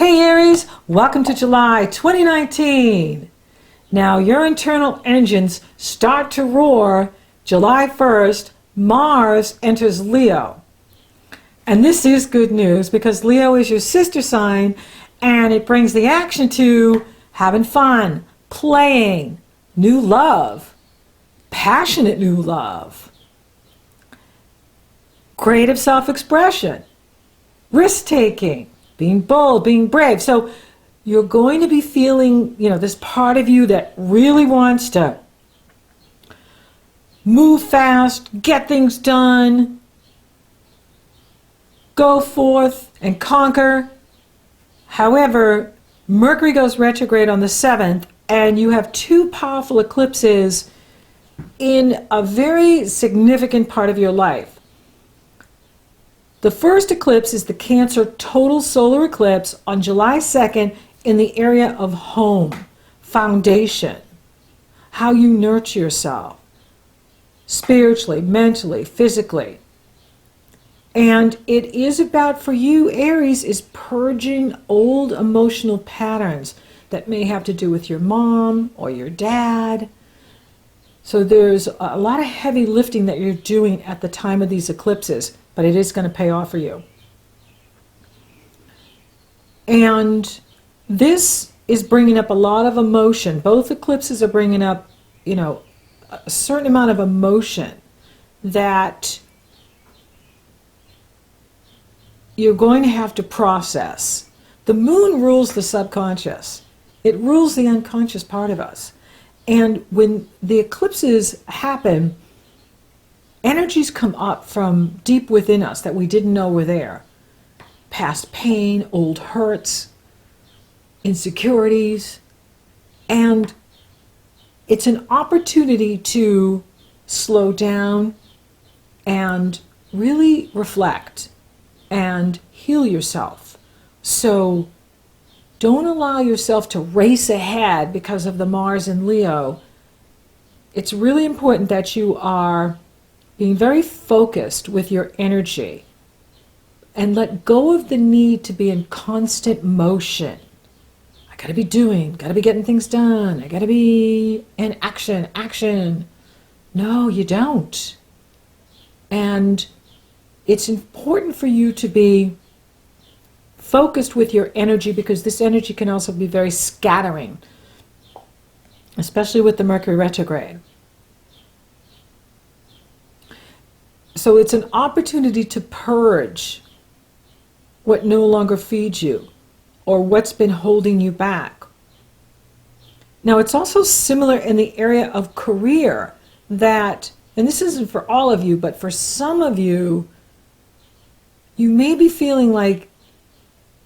Hey Aries, welcome to July 2019. Now your internal engines start to roar July 1st. Mars enters Leo. And this is good news because Leo is your sister sign and it brings the action to having fun, playing, new love, passionate new love, creative self-expression, risk-taking, being bold, being brave. So you're going to be feeling, this part of you that really wants to move fast, get things done, go forth and conquer. However, Mercury goes retrograde on the 7th, and you have two powerful eclipses in a very significant part of your life. The first eclipse is the Cancer total solar eclipse on July 2nd in the area of home, foundation, how you nurture yourself, spiritually, mentally, physically. And it is about, for you, Aries, is purging old emotional patterns that may have to do with your mom or your dad. So there's a lot of heavy lifting that you're doing at the time of these eclipses, but it is going to pay off for you. And this is bringing up a lot of emotion. Both eclipses are bringing up, a certain amount of emotion that you're going to have to process. The moon rules the subconscious. It rules the unconscious part of us. And when the eclipses happen, energies come up from deep within us that we didn't know were there. Past pain, old hurts, insecurities. And it's an opportunity to slow down and really reflect and heal yourself. So don't allow yourself to race ahead because of the Mars in Leo. It's really important that you are being very focused with your energy and let go of the need to be in constant motion. I gotta be doing, gotta be getting things done, I gotta be in action. No, you don't. And it's important for you to be focused with your energy because this energy can also be very scattering, especially with the Mercury retrograde. So it's an opportunity to purge what no longer feeds you or what's been holding you back. Now it's also similar in the area of career that, and this isn't for all of you, but for some of you, you may be feeling like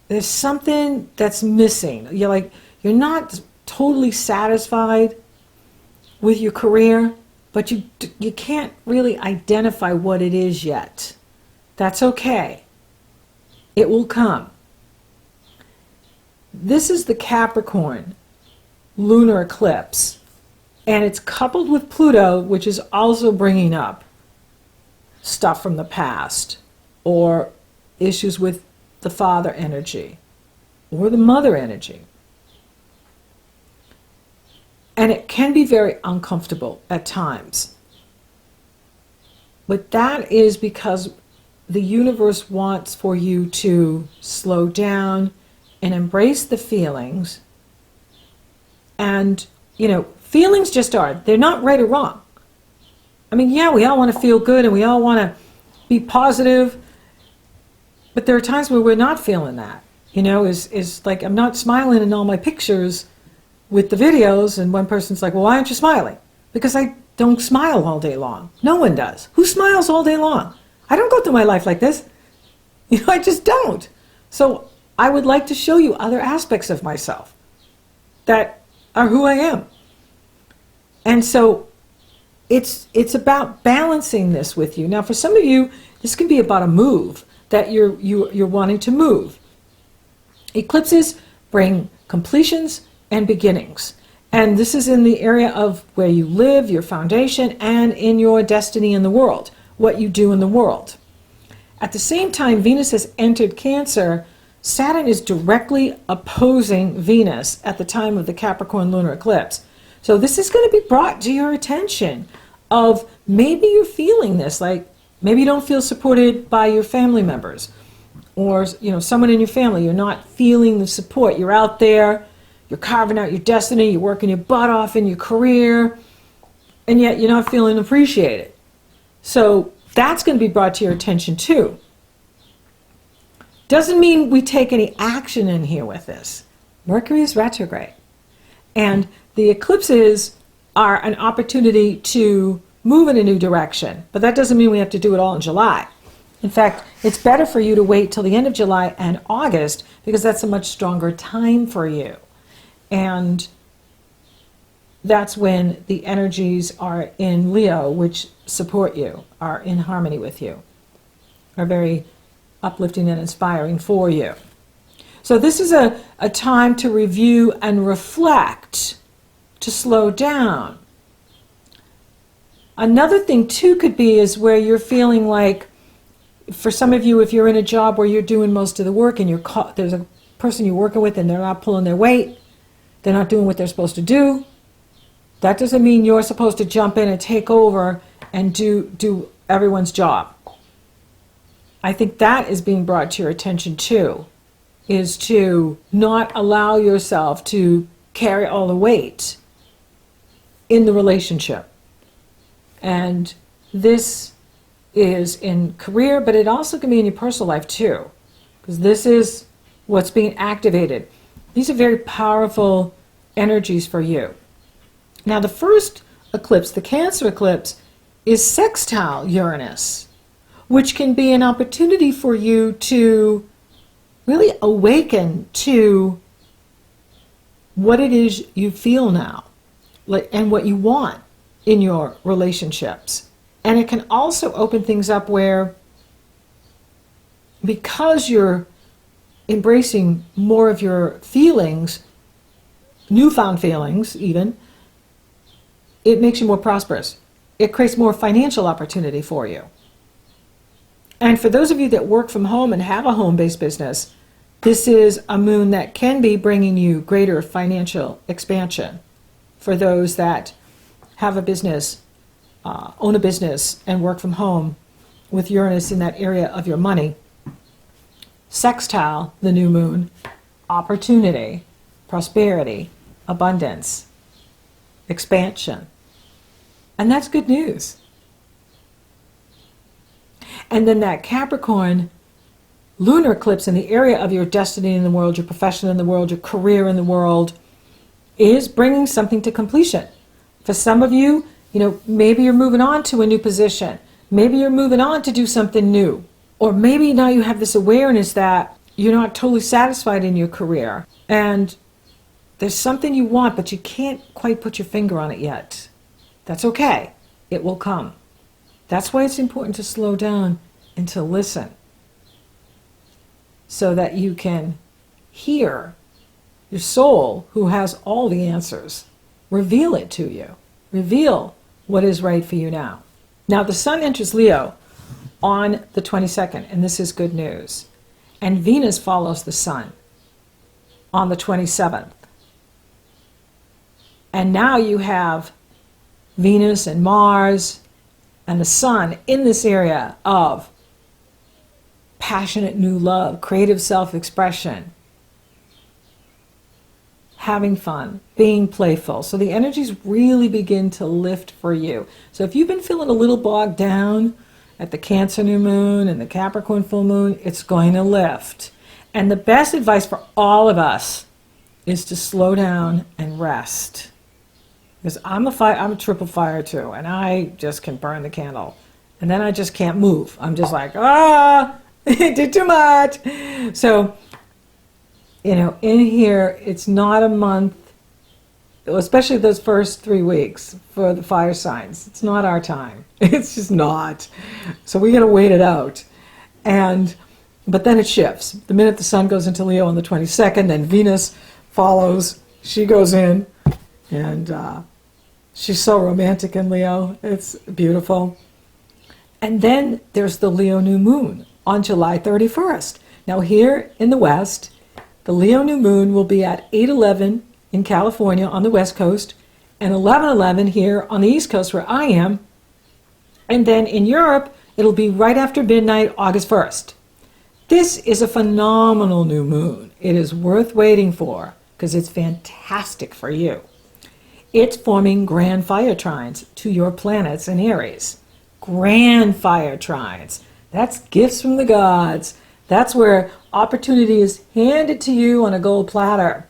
there's something that's missing. You're not totally satisfied with your career, but you can't really identify what it is yet. That's okay. It will come. This is the Capricorn lunar eclipse, and it's coupled with Pluto, which is also bringing up stuff from the past or issues with the father energy or the mother energy. And it can be very uncomfortable at times. But that is because the universe wants for you to slow down and embrace the feelings. And, feelings just are. They're not right or wrong. I mean, yeah, we all want to feel good and we all want to be positive. But there are times where we're not feeling that. Is like I'm not smiling in all my pictures with the videos, and one person's like, well, why aren't you smiling? Because I don't smile all day long. No one does. Who smiles all day long? I don't go through my life like this. I just don't. So I would like to show you other aspects of myself that are who I am. And so it's about balancing this with you. Now, for some of you, this can be about a move that you're wanting to move. Eclipses bring completions and beginnings. And this is in the area of where you live, your foundation, and in your destiny in the world, what you do in the world. At the same time, Venus has entered Cancer, Saturn is directly opposing Venus at the time of the Capricorn lunar eclipse. So this is going to be brought to your attention of maybe you're feeling this, like maybe you don't feel supported by your family members or someone in your family. You're not feeling the support. You're out there, you're carving out your destiny, you're working your butt off in your career, and yet you're not feeling appreciated. So that's going to be brought to your attention too. Doesn't mean we take any action in here with this. Mercury is retrograde. And the eclipses are an opportunity to move in a new direction. But that doesn't mean we have to do it all in July. In fact, it's better for you to wait till the end of July and August because that's a much stronger time for you. And that's when the energies are in Leo, which support you, are in harmony with you, are very uplifting and inspiring for you. So this is a time to review and reflect, to slow down. Another thing too could be is where you're feeling like, for some of you, if you're in a job where you're doing most of the work and there's a person you're working with and they're not pulling their weight, they're not doing what they're supposed to do, that doesn't mean you're supposed to jump in and take over and do everyone's job. I think that is being brought to your attention too, is to not allow yourself to carry all the weight in the relationship. And this is in career, but it also can be in your personal life too, because this is what's being activated. These are very powerful energies for you. Now the first eclipse, the Cancer eclipse, is sextile Uranus, which can be an opportunity for you to really awaken to what it is you feel now and what you want in your relationships. And it can also open things up where, because you're embracing more of your feelings, newfound feelings even, it makes you more prosperous. It creates more financial opportunity for you. And for those of you that work from home and have a home-based business, this is a moon that can be bringing you greater financial expansion. For those that have a business, own a business, and work from home with Uranus in that area of your money, sextile the new moon, opportunity, prosperity, abundance, expansion. And that's good news. And then that Capricorn lunar eclipse in the area of your destiny in the world, your profession in the world, your career in the world, is bringing something to completion. For some of you, maybe you're moving on to a new position. Maybe you're moving on to do something new. Or maybe now you have this awareness that you're not totally satisfied in your career. And there's something you want, but you can't quite put your finger on it yet. That's okay. It will come. That's why it's important to slow down and to listen, so that you can hear your soul, who has all the answers, reveal it to you. Reveal what is right for you now. Now the sun enters Leo on the 22nd, and this is good news. And Venus follows the sun on the 27th. And now you have Venus and Mars and the sun in this area of passionate new love, creative self-expression, having fun, being playful. So the energies really begin to lift for you. So if you've been feeling a little bogged down at the Cancer new moon and the Capricorn full moon, it's going to lift. And the best advice for all of us is to slow down and rest. Because I'm a triple fire too, and I just can burn the candle. And then I just can't move. I'm just like, it did too much. So, in here, it's not a month, especially those first 3 weeks for the fire signs. It's not our time. It's just not. So we got to wait it out. But then it shifts. The minute the sun goes into Leo on the 22nd, then Venus follows. She goes in, and she's so romantic in Leo. It's beautiful. And then there's the Leo new moon on July 31st. Now here in the West, the Leo new moon will be at 8:11 in California on the West Coast and 11:11 here on the East Coast where I am. And then in Europe, it'll be right after midnight, August 1st. This is a phenomenal new moon. It is worth waiting for because it's fantastic for you. It's forming grand fire trines to your planets in Aries. Grand fire trines. That's gifts from the gods. That's where opportunity is handed to you on a gold platter.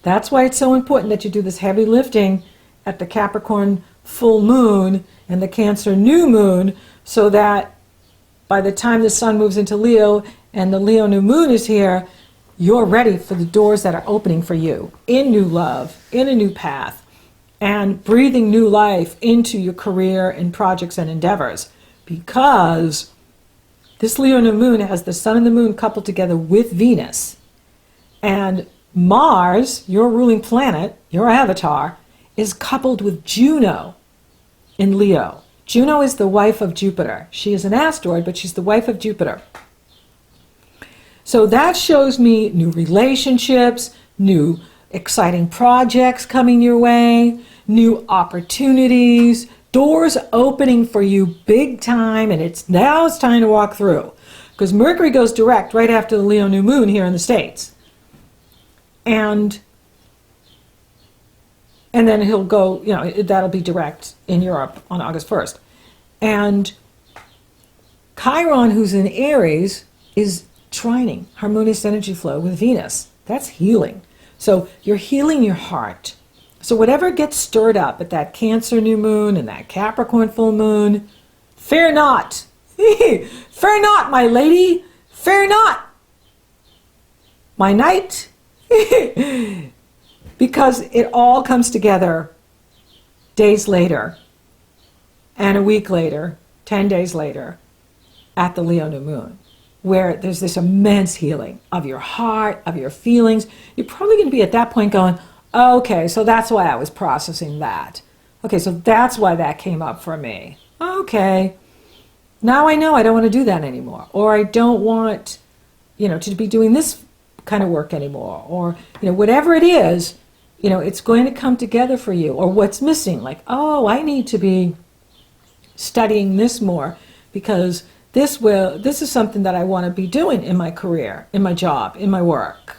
That's why it's so important that you do this heavy lifting at the Capricorn full moon and the Cancer new moon, so that by the time the sun moves into Leo and the Leo new moon is here, you're ready for the doors that are opening for you in new love, in a new path, and breathing new life into your career and projects and endeavors. Because this Leo new moon has the sun and the moon coupled together with Venus. And Mars, your ruling planet, your avatar, is coupled with Juno in Leo. Juno is the wife of Jupiter. She is an asteroid, but she's the wife of Jupiter. So that shows me new relationships, new exciting projects coming your way, new opportunities, doors opening for you big time, and it's time to walk through. Because Mercury goes direct right after the Leo new moon here in the States. And then he'll go, that'll be direct in Europe on August 1st. And Chiron, who's in Aries, is trining harmonious energy flow with Venus. That's healing. So you're healing your heart. So whatever gets stirred up at that Cancer new moon and that Capricorn full moon, fear not. Fear not, my lady. Fear not, my knight. Because it all comes together days later and a week later, 10 days later, at the Leo new moon, where there's this immense healing of your heart, of your feelings. You're probably going to be at that point going, okay, so that's why I was processing that. Okay, so that's why that came up for me. Okay, now I know I don't want to do that anymore. Or I don't want, to be doing this kind of work anymore. Or, whatever it is, it's going to come together for you. Or what's missing, like, oh, I need to be studying this more because this is something that I want to be doing in my career, in my job, in my work.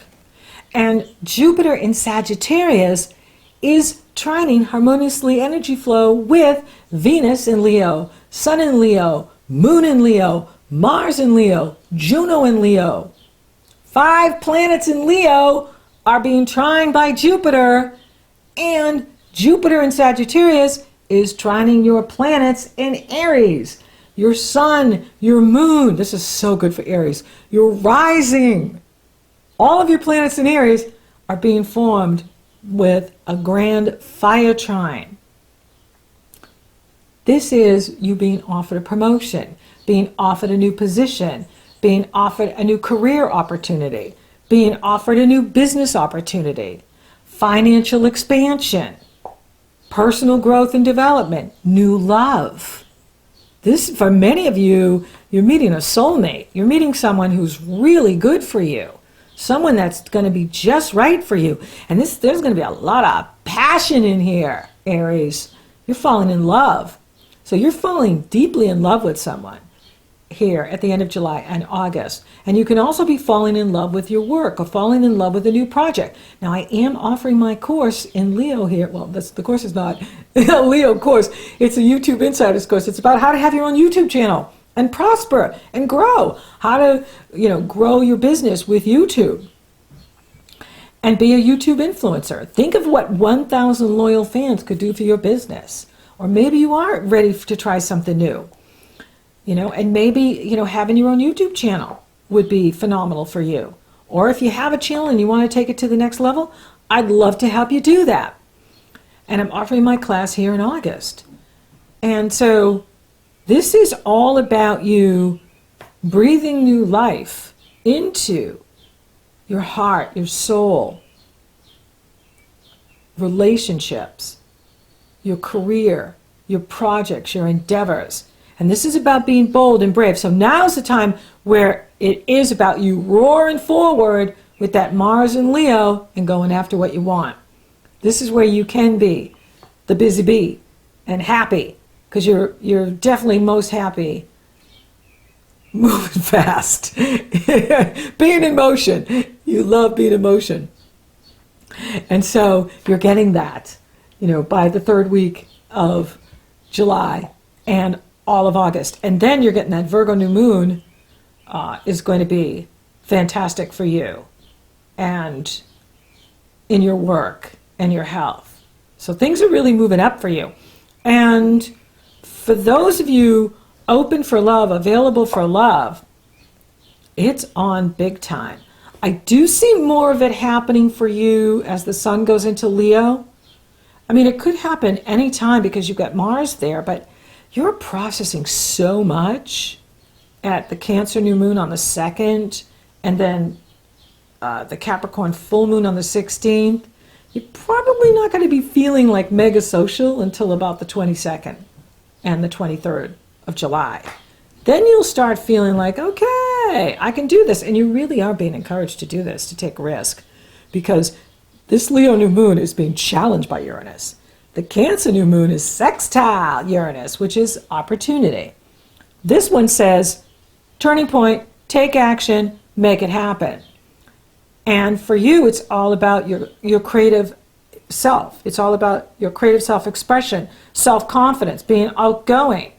And Jupiter in Sagittarius is trining harmoniously energy flow with Venus in Leo, Sun in Leo, Moon in Leo, Mars in Leo, Juno in Leo. 5 planets in Leo are being trined by Jupiter, and Jupiter in Sagittarius is trining your planets in Aries. Your sun, your moon, this is so good for Aries, your rising. All of your planets in Aries are being formed with a grand fire trine. This is you being offered a promotion, being offered a new position, being offered a new career opportunity, being offered a new business opportunity, financial expansion, personal growth and development, new love. This, for many of you, you're meeting a soulmate. You're meeting someone who's really good for you. Someone that's going to be just right for you. And there's going to be a lot of passion in here, Aries. You're falling in love. So you're falling deeply in love with someone here at the end of July and August. And you can also be falling in love with your work or falling in love with a new project. Now, I am offering my course in Leo here. Well, the course is not a Leo course. It's a YouTube Insiders course. It's about how to have your own YouTube channel and prosper and grow. How to, grow your business with YouTube and be a YouTube influencer. Think of what 1,000 loyal fans could do for your business. Or maybe you are ready to try something new. And maybe, having your own YouTube channel would be phenomenal for you. Or if you have a channel and you want to take it to the next level, I'd love to help you do that. And I'm offering my class here in August. And so this is all about you breathing new life into your heart, your soul, relationships, your career, your projects, your endeavors. And this is about being bold and brave. So now's the time where It is about you roaring forward with that Mars and Leo and going after what you want. This is where you can be the busy bee and happy, because you're definitely most happy moving fast, being in motion. You love being in motion. And so you're getting that, by the third week of July and all of August. And then you're getting that Virgo new moon is going to be fantastic for you and in your work and your health. So things are really moving up for you. And for those of you open for love, available for love, it's on big time. I do see more of it happening for you as the sun goes into Leo. I mean, it could happen anytime because you've got Mars there, but you're processing so much at the Cancer new moon on the 2nd, and then the Capricorn full moon on the 16th. You're probably not going to be feeling like mega social until about the 22nd and the 23rd of July. Then you'll start feeling like, okay, I can do this. And you really are being encouraged to do this, to take risk, because this Leo new moon is being challenged by Uranus. The Cancer new moon is sextile Uranus, which is opportunity. This one says, turning point, take action, make it happen. And for you, it's all about your creative self. It's all about your creative self-expression, self-confidence, being outgoing,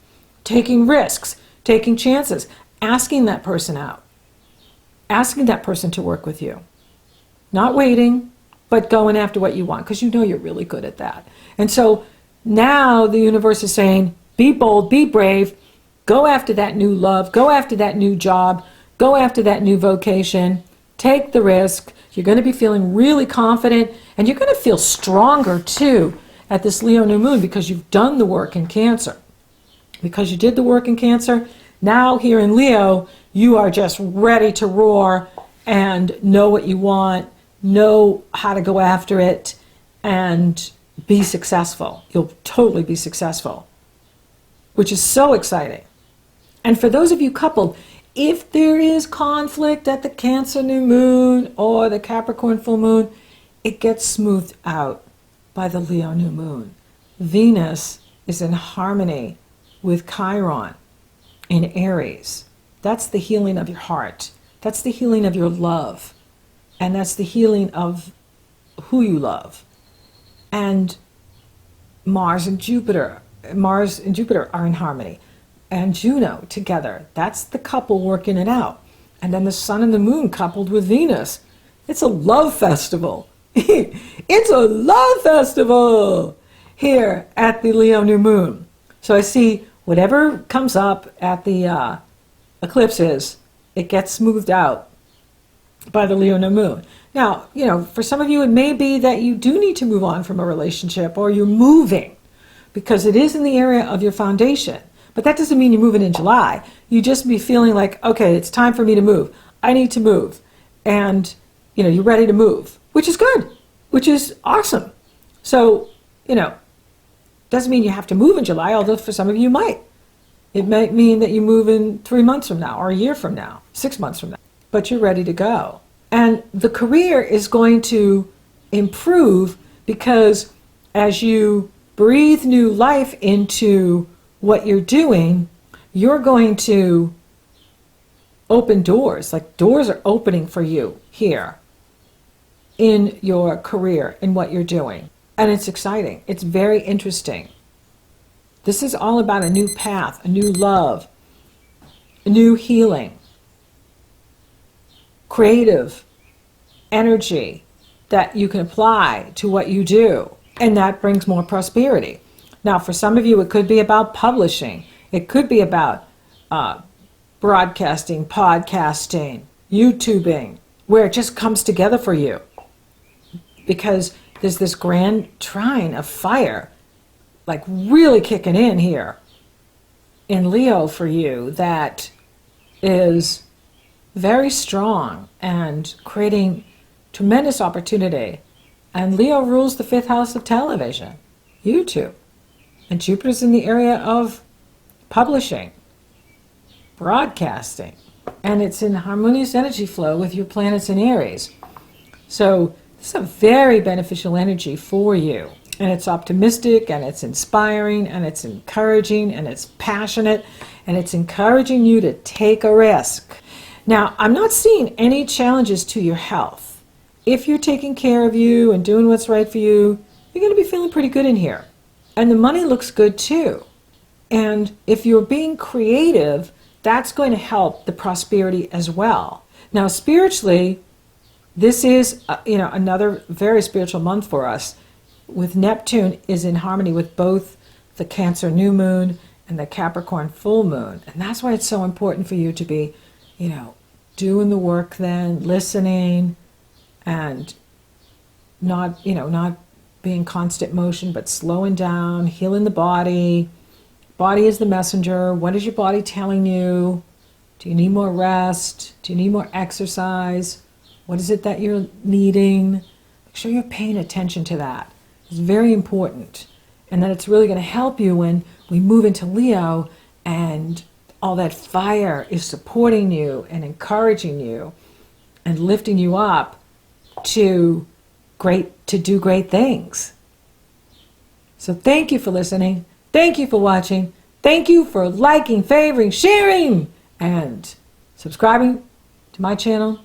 taking risks, taking chances, asking that person out, asking that person to work with you. Not waiting, but going after what you want, because you know you're really good at that. And so now the universe is saying, be bold, be brave, go after that new love, go after that new job, go after that new vocation, take the risk. You're going to be feeling really confident, and you're going to feel stronger too at this Leo new moon because you've done the work in Cancer. Because you did the work in Cancer, now here in Leo, you are just ready to roar and know what you want, know how to go after it, and be successful. You'll totally be successful, which is so exciting. And for those of you coupled, if there is conflict at the Cancer new moon or the Capricorn full moon, it gets smoothed out by the Leo new moon. Venus is in harmony with Chiron in Aries. That's the healing of your heart. That's the healing of your love. And that's the healing of who you love. And Mars and Jupiter are in harmony. And Juno together. That's the couple working it out. And then the sun and the moon coupled with Venus. It's a love festival. It's a love festival here at the Leo new moon. So I see whatever comes up at the eclipses, it gets smoothed out by the Leo new moon. Now, for some of you, it may be that you do need to move on from a relationship, or you're moving because it is in the area of your foundation. But that doesn't mean you're moving in July. You just be feeling like, okay, it's time for me to move. I need to move. And, you're ready to move, which is good, which is awesome. So, doesn't mean you have to move in July, although for some of you might. It might mean that you move in 3 months from now, or a year from now, 6 months from now. But you're ready to go. And the career is going to improve because as you breathe new life into what you're doing, you're going to open doors. Like doors are opening for you here in your career, in what you're doing. And it's exciting. It's very interesting. This is all about a new path, a new love, a new healing, creative energy that you can apply to what you do. And that brings more prosperity. Now, for some of you, it could be about publishing. It could be about broadcasting, podcasting, YouTubing, where it just comes together for you. Because there's this grand trine of fire, like really kicking in here in Leo for you, that is very strong and creating tremendous opportunity. And Leo rules the 5th house of television, YouTube. And Jupiter's in the area of publishing, broadcasting. and it's in harmonious energy flow with your planets in Aries. So this is a very beneficial energy for you. And it's optimistic, and it's inspiring, and it's encouraging, and it's passionate, and it's encouraging you to take a risk. Now, I'm not seeing any challenges to your health. If you're taking care of you and doing what's right for you, you're going to be feeling pretty good in here. And the money looks good too. And if you're being creative, that's going to help the prosperity as well. Now, spiritually, this is another very spiritual month for us. With Neptune is in harmony with both the Cancer new moon and the Capricorn full moon. And that's why it's so important for you to be, doing the work then, listening, and not being constant motion, but slowing down, healing the body. Body is the messenger. What is your body telling you? Do you need more rest? Do you need more exercise? What is it that you're needing? Make sure you're paying attention to that. It's very important. And then it's really going to help you when we move into Leo and all that fire is supporting you and encouraging you and lifting you up to do great things. So thank you for listening. Thank you for watching. Thank you for liking, favoring, sharing, and subscribing to my channel.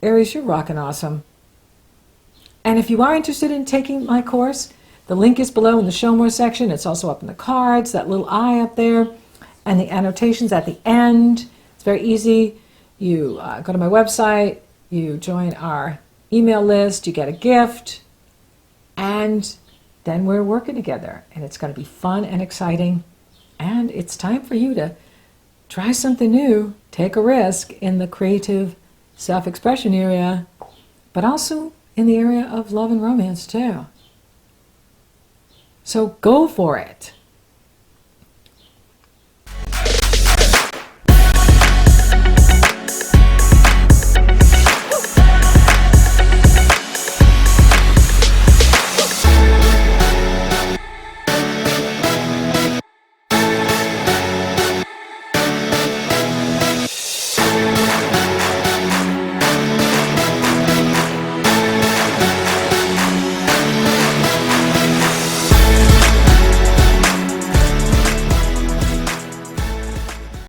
Aries, you're rocking awesome. And if you are interested in taking my course, the link is below in the Show More section. It's also up in the cards, that little eye up there, and the annotations at the end. It's very easy. You go to my website, you join our email list, you get a gift, and then we're working together. And it's going to be fun and exciting. And it's time for you to try something new, take a risk in the creative self-expression area, but also in the area of love and romance too. So go for it.